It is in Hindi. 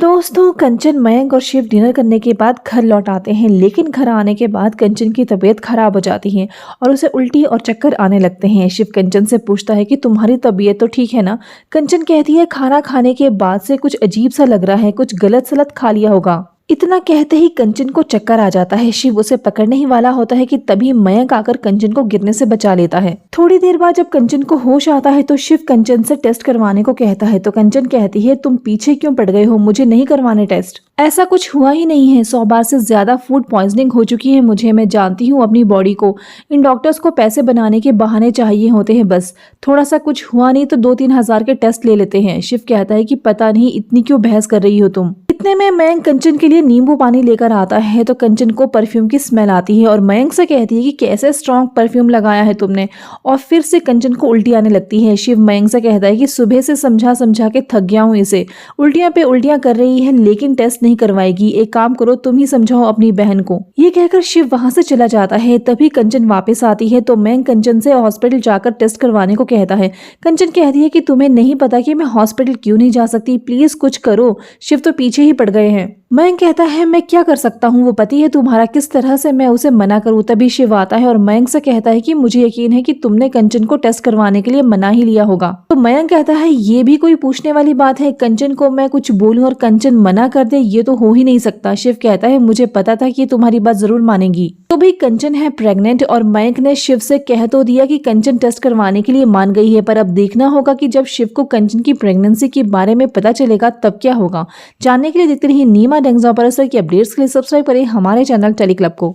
तो दोस्तों कंचन, मयंक और शिव डिनर करने के बाद घर लौट आते हैं, लेकिन घर आने के बाद कंचन की तबीयत खराब हो जाती है और उसे उल्टी और चक्कर आने लगते हैं। शिव कंचन से पूछता है कि तुम्हारी तबीयत तो ठीक है ना। कंचन कहती है खाना खाने के बाद से कुछ अजीब सा लग रहा है, कुछ गलत सलत खा लिया होगा। इतना कहते ही कंचन को चक्कर आ जाता है। शिव उसे पकड़ने ही वाला होता है कि तभी मयंक आकर कंचन को गिरने से बचा लेता है। थोड़ी देर बाद जब कंचन को होश आता है तो शिव कंचन से टेस्ट करवाने को कहता है, तो कंचन कहती है तुम पीछे क्यों पड़ गए हो, मुझे नहीं करवाने टेस्ट। ऐसा कुछ हुआ ही नहीं है, 100 बार से ज्यादा फूड पॉइजनिंग हो चुकी है मुझे, मैं जानती हूँ अपनी बॉडी को। इन डॉक्टर्स को पैसे बनाने के बहाने चाहिए होते हैं, बस थोड़ा सा कुछ हुआ नहीं तो 2-3 हजार के टेस्ट ले लेते हैं। शिव कहता है कि पता नहीं इतनी क्यों बहस कर रही हो तुम। इतने में मयंक कंचन के लिए नींबू पानी लेकर आता है, तो कंचन को परफ्यूम की स्मेल आती है और मयंक से कहती है कि कैसे स्ट्रॉन्ग परफ्यूम लगाया है तुमने, और फिर से कंचन को उल्टी आने लगती है। शिव मयंक से कहता है कि सुबह से समझा समझा के थक गया हूँ इसे, उल्टियां पे उल्टियां कर रही है लेकिन टेस्ट नहीं करवाएगी, एक काम करो तुम ही समझाओ अपनी बहन को। ये कहकर शिव वहां से चला जाता है। तभी कंचन वापस आती है तो मयंक कंचन से हॉस्पिटल जाकर टेस्ट करवाने को कहता है। कंचन कहती है कि तुम्हें नहीं पता कि मैं हॉस्पिटल क्यों नहीं जा सकती, प्लीज कुछ करो। शिव तो पीछे ही पड़ गए हैं। मयंक कहता है मैं क्या कर सकता हूँ, वो पति है तुम्हारा, किस तरह से मैं उसे मना करूँ। तभी शिव आता है और मयंक से कहता है कि मुझे यकीन है कि तुमने कंचन को टेस्ट करवाने के लिए मना ही लिया होगा। तो मयंक कहता है ये भी कोई पूछने वाली बात है, कंचन को मैं कुछ बोलूं और कंचन मना कर दे, ये तो हो ही नहीं सकता। शिव कहता है मुझे पता था कि तुम्हारी बात जरूर मानेगी। तो भाई कंचन है प्रेग्नेंट और मयंक ने शिव से कह तो दिया कि कंचन टेस्ट करवाने के लिए मान गई है, पर अब देखना होगा कि जब शिव को कंचन की प्रेगनेंसी के बारे में पता चलेगा तब क्या होगा। जानने के लिए देखते रहिए नीमा डेंगजॉ पर असर की अपडेट्स के लिए सब्सक्राइब करें हमारे चैनल टेली क्लब को।